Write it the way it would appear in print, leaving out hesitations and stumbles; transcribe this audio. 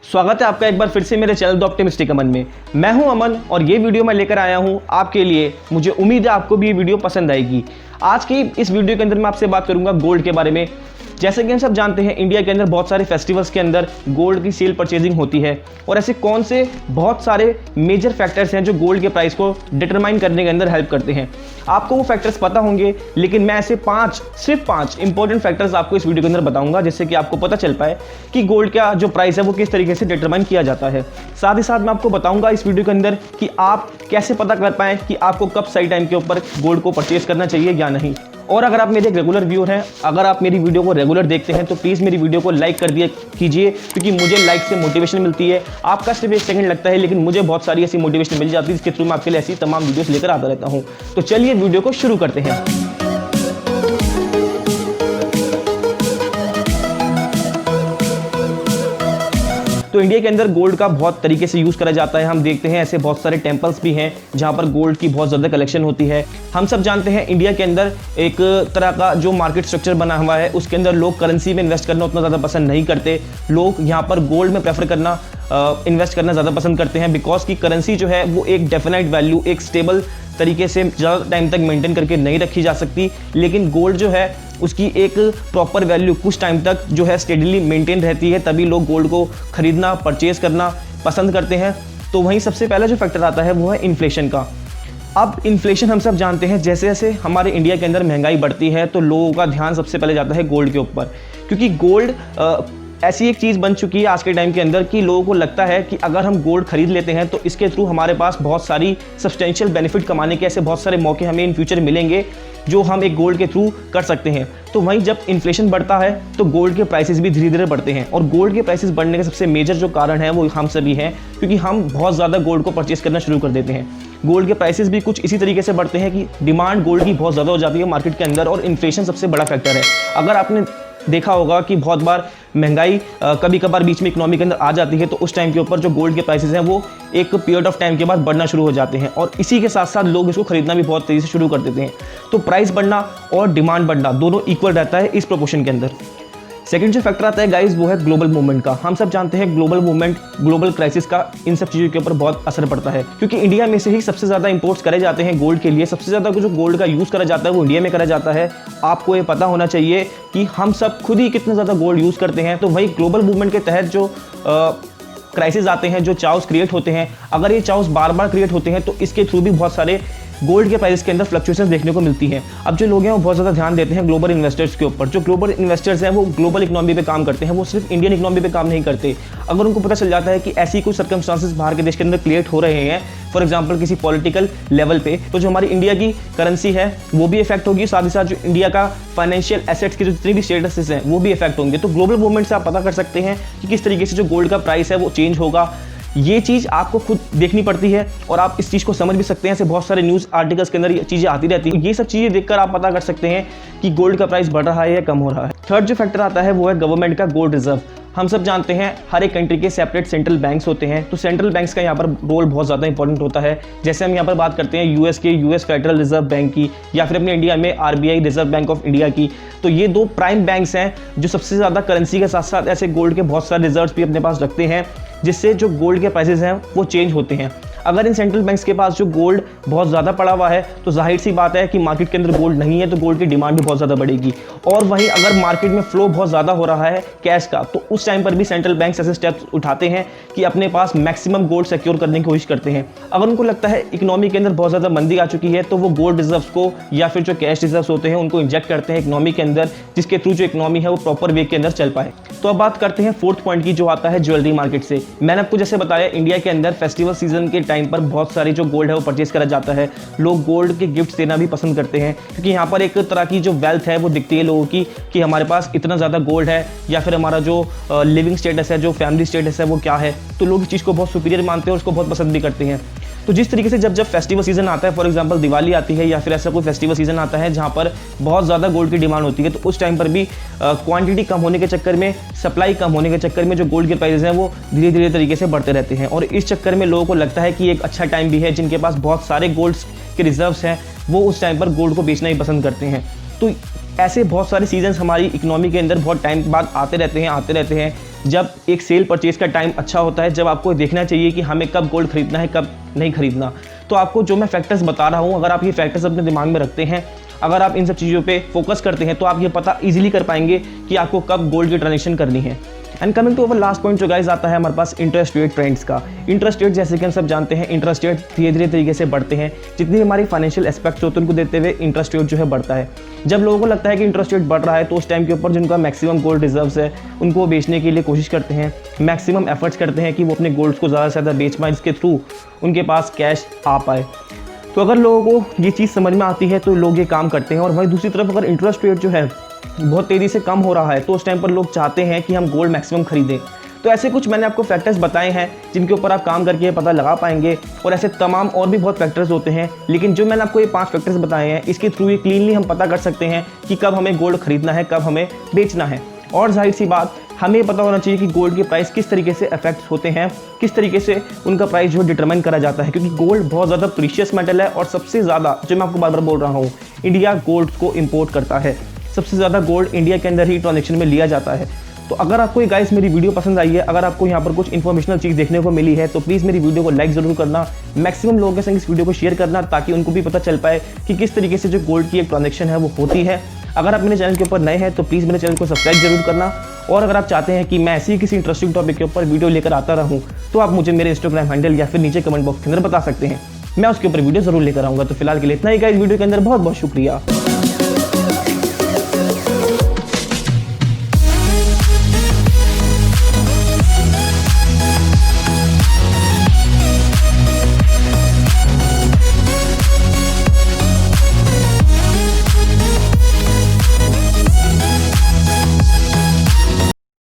स्वागत है आपका एक बार फिर से मेरे चैनल द ऑप्टिमिस्टिक अमन में। मैं हूं अमन और ये वीडियो मैं लेकर आया हूं आपके लिए। मुझे उम्मीद है आपको भी ये वीडियो पसंद आएगी। आज की इस वीडियो के अंदर मैं आपसे बात करूंगा गोल्ड के बारे में। जैसे कि हम सब जानते हैं, इंडिया के अंदर बहुत सारे फेस्टिवल्स के अंदर गोल्ड की सेल परचेजिंग होती है और ऐसे कौन से बहुत सारे मेजर फैक्टर्स हैं जो गोल्ड के प्राइस को डिटरमाइन करने के अंदर हेल्प करते हैं। आपको वो फैक्टर्स पता होंगे, लेकिन मैं ऐसे सिर्फ पांच इंपॉर्टेंट फैक्टर्स आपको इस वीडियो के अंदर बताऊंगा, जिससे कि आपको पता चल पाए कि गोल्ड का जो प्राइस है वो किस तरीके से डिटरमाइन किया जाता है। साथ ही साथ मैं आपको बताऊंगा इस वीडियो के अंदर कि आप कैसे पता कर पाएँ कि आपको कब सही टाइम के ऊपर गोल्ड को परचेज करना चाहिए या नहीं। और अगर आप मेरे एक रेगुलर व्यूअर हैं, अगर आप मेरी वीडियो को रेगुलर देखते हैं, तो प्लीज़ मेरी वीडियो को लाइक कर दिया कीजिए, क्योंकि मुझे लाइक से मोटिवेशन मिलती है। आपका सिर्फ 1 सेकंड लगता है, लेकिन मुझे बहुत सारी ऐसी मोटिवेशन मिल जाती है जिसके थ्रू मैं आपके लिए ऐसी तमाम वीडियोस लेकर आता रहता हूँ। तो चलिए वीडियो को शुरू करते हैं। तो इंडिया के अंदर गोल्ड का बहुत तरीके से यूज़ करा जाता है। हम देखते हैं ऐसे बहुत सारे टेंपल्स भी हैं जहाँ पर गोल्ड की बहुत ज़्यादा कलेक्शन होती है। हम सब जानते हैं इंडिया के अंदर एक तरह का जो मार्केट स्ट्रक्चर बना हुआ है, उसके अंदर लोग करेंसी में इन्वेस्ट करना उतना ज़्यादा पसंद नहीं करते। लोग यहाँ पर गोल्ड में प्रेफर करना इन्वेस्ट करना ज़्यादा पसंद करते हैं, बिकॉज की करेंसी जो है वो एक डेफिनेट वैल्यू, एक स्टेबल तरीके से ज़्यादा टाइम तक मेंटेन करके नहीं रखी जा सकती। लेकिन गोल्ड जो है उसकी एक प्रॉपर वैल्यू कुछ टाइम तक जो है स्टेडली मेंटेन रहती है, तभी लोग गोल्ड को खरीदना, परचेज करना पसंद करते हैं। तो वहीं सबसे पहला जो फैक्टर आता है वो है इन्फ्लेशन का। अब इन्फ्लेशन हम सब जानते हैं, जैसे जैसे हमारे इंडिया के अंदर महंगाई बढ़ती है तो लोगों का ध्यान सबसे पहले जाता है गोल्ड के ऊपर, क्योंकि गोल्ड ऐसी एक चीज़ बन चुकी है आज के टाइम के अंदर कि लोगों को लगता है कि अगर हम गोल्ड खरीद लेते हैं तो इसके थ्रू हमारे पास बहुत सारी सब्सटेंशियल बेनिफिट कमाने के ऐसे बहुत सारे मौके हमें इन फ्यूचर मिलेंगे जो हम एक गोल्ड के थ्रू कर सकते हैं। तो वहीं जब इन्फ्लेशन बढ़ता है तो गोल्ड के प्राइसेस भी धीरे धीरे बढ़ते हैं, और गोल्ड के प्राइसेस बढ़ने का सबसे मेजर जो कारण है वो हम सभी हैं, क्योंकि हम बहुत ज़्यादा गोल्ड को परचेस करना शुरू कर देते हैं। गोल्ड के प्राइसेस भी कुछ इसी तरीके से बढ़ते हैं कि डिमांड गोल्ड की बहुत ज़्यादा हो जाती है मार्केट के अंदर, और इन्फ्लेशन सबसे बड़ा फैक्टर है। अगर आपने देखा होगा कि बहुत बार महंगाई कभी कभार बीच में इकोनॉमी के अंदर आ जाती है, तो उस टाइम के ऊपर जो गोल्ड के प्राइसेस हैं वो एक पीरियड ऑफ टाइम के बाद बढ़ना शुरू हो जाते हैं, और इसी के साथ साथ लोग इसको खरीदना भी बहुत तेज़ी से शुरू कर देते हैं। तो प्राइस बढ़ना और डिमांड बढ़ना दोनों इक्वल रहता है इस प्रोपोर्शन के अंदर। सेकंड जो फैक्टर आता है गाइस वो है ग्लोबल मूवमेंट का। हम सब जानते हैं ग्लोबल मूवमेंट, ग्लोबल क्राइसिस का इन सब चीज़ों के ऊपर बहुत असर पड़ता है, क्योंकि इंडिया में से ही सबसे ज़्यादा इंपोर्ट्स करे जाते हैं गोल्ड के लिए। सबसे ज़्यादा जो गोल्ड का यूज़ करा जाता है वो इंडिया में करा जाता है। आपको ये पता होना चाहिए कि हम सब खुद ही कितना ज़्यादा गोल्ड यूज़ करते हैं। तो वही ग्लोबल मूवमेंट के तहत जो क्राइसिस आते हैं, जो चाउस क्रिएट होते हैं, अगर ये चाउस बार बार क्रिएट होते हैं तो इसके थ्रू भी बहुत सारे गोल्ड के प्राइस के अंदर फ्लक्चुएशंस देखने को मिलती हैं। अब जो लोग हैं वो बहुत ज़्यादा ध्यान देते हैं ग्लोबल इन्वेस्टर्स के ऊपर। जो ग्लोबल इन्वेस्टर्स हैं वो ग्लोबल इकोनॉमी पे काम करते हैं, वो सिर्फ इंडियन इकोनॉमी पे काम नहीं करते। अगर उनको पता चल जाता है कि ऐसी कुछ सर्कमस्टांसेस बाहर के देश के अंदर क्रिएट हो रहे हैं, फॉर एग्जाम्पल किसी पॉलिटिकल लेवल पे, तो जो हमारी इंडिया की करेंसी है वो भी इफेक्ट होगी, साथ ही साथ जो इंडिया का फाइनेंशियल एसेट्स के जो जितनी भी स्टेटसेस हैं वो भी इफेक्ट होंगे। तो ग्लोबल मूवमेंट से आप पता कर सकते हैं कि किस तरीके से जो गोल्ड का प्राइस है वो चेंज होगा। ये चीज़ आपको खुद देखनी पड़ती है और आप इस चीज़ को समझ भी सकते हैं। ऐसे बहुत सारे न्यूज़ आर्टिकल्स के अंदर ये चीज़ें आती रहती हैं। ये सब चीज़ें देखकर आप पता कर सकते हैं कि गोल्ड का प्राइस बढ़ रहा है या कम हो रहा है। थर्ड जो फैक्टर आता है वो है गवर्नमेंट का गोल्ड रिजर्व। हम सब जानते हैं हर एक कंट्री के सेपरेट सेंट्रल बैंक्स होते हैं, तो सेंट्रल बैंक्स का यहाँ पर रोल बहुत ज़्यादा इंपॉर्टेंट होता है। जैसे हम यहाँ पर बात करते हैं यूएस फेडरल रिजर्व बैंक की, या फिर अपने इंडिया में RBI reserve bank of India की। तो ये दो प्राइम बैंक्स हैं जो सबसे ज़्यादा करेंसी के साथ साथ ऐसे गोल्ड के बहुत सारे रिजर्व्स भी अपने पास रखते हैं, जिससे जो गोल्ड के प्राइसेस हैं वो चेंज होते हैं। अगर इन सेंट्रल बैंक्स के पास जो गोल्ड बहुत ज़्यादा पड़ा हुआ है तो जाहिर सी बात है कि मार्केट के अंदर गोल्ड नहीं है, तो गोल्ड की डिमांड भी बहुत ज़्यादा बढ़ेगी। और वहीं अगर मार्केट में फ्लो बहुत ज़्यादा हो रहा है कैश का, तो उस टाइम पर भी सेंट्रल बैंक्स ऐसे स्टेप्स उठाते हैं कि अपने पास मैक्सिमम गोल्ड सिक्योर करने की कोशिश करते हैं। अगर उनको लगता है इकोनॉमी के अंदर बहुत ज़्यादा मंदी आ चुकी है, तो वो गोल्ड रिजर्व्स को या फिर जो कैश रिजर्व्स होते हैं उनको इंजेक्ट करते हैं इकोनॉमी के अंदर, जिसके थ्रू जो इकोनॉमी है वो प्रॉपर वे के अंदर चल पाए। तो अब बात करते हैं फोर्थ पॉइंट की, जो आता है ज्वेलरी मार्केट से। मैंने आपको जैसे बताया, इंडिया के अंदर फेस्टिवल सीजन के टाइम पर बहुत सारी जो गोल्ड है वो परचेज करा जाता है। लोग गोल्ड के गिफ्ट्स देना भी पसंद करते हैं, क्योंकि यहाँ पर एक तरह की जो वेल्थ है वो दिखती है लोगों की कि हमारे पास इतना ज़्यादा गोल्ड है, या फिर हमारा जो लिविंग स्टेटस है, जो फैमिली स्टेटस है वो क्या है। तो लोग इस चीज़ को बहुत सुपीरियर मानते हैं और उसको बहुत पसंद भी करते हैं। तो जिस तरीके से जब फेस्टिवल सीजन आता है, फॉर एग्जांपल दिवाली आती है या फिर ऐसा कोई फेस्टिवल सीजन आता है जहाँ पर बहुत ज़्यादा गोल्ड की डिमांड होती है, तो उस टाइम पर भी क्वांटिटी कम होने के चक्कर में, सप्लाई कम होने के चक्कर में जो गोल्ड के प्राइसेस हैं वो धीरे धीरे तरीके से बढ़ते रहते हैं। और इस चक्कर में लोगों को लगता है कि एक अच्छा टाइम भी है, जिनके पास बहुत सारे गोल्ड के रिजर्व्स हैं वो उस टाइम पर गोल्ड को बेचना ही पसंद करते हैं। तो ऐसे बहुत सारे सीजन्स हमारी इकोनॉमी के अंदर बहुत टाइम बाद आते रहते हैं। जब एक सेल परचेज का टाइम अच्छा होता है, जब आपको देखना चाहिए कि हमें कब गोल्ड खरीदना है कब नहीं खरीदना। तो आपको जो मैं फैक्टर्स बता रहा हूँ, अगर आप ये फैक्टर्स अपने दिमाग में रखते हैं, अगर आप इन सब चीज़ों पे फोकस करते हैं, तो आप ये पता इजीली कर पाएंगे कि आपको कब गोल्ड की ट्रांजेक्शन करनी है। And coming to our last point जो गाइस आता है हमारे पास इंटरेस्ट रेट ट्रेंड्स का। इंटरेस्ट रेट जैसे कि हम सब जानते हैं, इंटरेस्ट रेट धीरे धीरे तरीके से बढ़ते हैं। जितनी भी हमारी फाइनेंशियल एस्पेक्ट्स होते हैं उनको देखते हुए इंटरेस्ट रेट जो है बढ़ता है। जब लोगों को लगता है कि इंटरेस्ट रेट बढ़ रहा है, तो उस टाइम के ऊपर जिनका मैक्सिमम गोल्ड रिजर्व्स है उनको बेचने के लिए कोशिश करते हैं, मैक्सिमम एफर्ट्स करते हैं कि वो अपने गोल्ड्स को ज़्यादा से ज़्यादा बेच पाएँ, जिसके थ्रू उनके पास कैश आ पाए। तो अगर लोगों को ये चीज़ समझ में आती है तो लोग ये काम करते हैं। और वहीं दूसरी तरफ अगर इंटरेस्ट रेट जो है बहुत तेज़ी से कम हो रहा है, तो उस टाइम पर लोग चाहते हैं कि हम गोल्ड मैक्सिमम खरीदें। तो ऐसे कुछ मैंने आपको फैक्टर्स बताए हैं जिनके ऊपर आप काम करके पता लगा पाएंगे। और ऐसे तमाम और भी बहुत फैक्टर्स होते हैं, लेकिन जो मैंने आपको ये 5 फैक्टर्स बताए हैं, इसके थ्रू ये क्लीनली हम पता कर सकते हैं कि कब हमें गोल्ड खरीदना है, कब हमें बेचना है। और जाहिर सी बात, हमें पता होना चाहिए कि गोल्ड के प्राइस किस तरीके से अफेक्ट होते हैं, किस तरीके से उनका प्राइस जो डिटरमाइन करा जाता है। क्योंकि गोल्ड बहुत ज़्यादा प्रीशियस मेटल है और सबसे ज़्यादा, जो मैं आपको बार बार बोल रहा हूँ, इंडिया गोल्ड को इम्पोर्ट करता है। सबसे ज़्यादा गोल्ड इंडिया के अंदर ही ट्रांजेक्शन में लिया जाता है। तो अगर आपको ये गाइस मेरी वीडियो पसंद आई है, अगर आपको यहाँ पर कुछ इन्फॉर्मेशनल चीज़ देखने को मिली है, तो प्लीज़ मेरी वीडियो को लाइक ज़रूर करना, मैक्सिमम लोगों के संग इस वीडियो को शेयर करना, ताकि उनको भी पता चल पाए कि किस तरीके से जो गोल्ड की एक ट्रांजेक्शन है वो होती है। अगर आप मेरे चैनल के ऊपर नए हैं तो प्लीज़ मेरे चैनल को सब्सक्राइब जरूर करना। और अगर आप चाहते हैं कि मैं ऐसी किसी इंटरेस्टिंग टॉपिक के ऊपर वीडियो लेकर आता रहूँ, तो आप मुझे मेरे इंस्टाग्राम हैंडल या फिर नीचे कमेंट बॉक्स के अंदर बता सकते हैं, मैं उसके ऊपर वीडियो जरूर लेकर आऊँगा। तो फिलहाल के लिए इतना ही गाइस, वीडियो के अंदर बहुत बहुत शुक्रिया।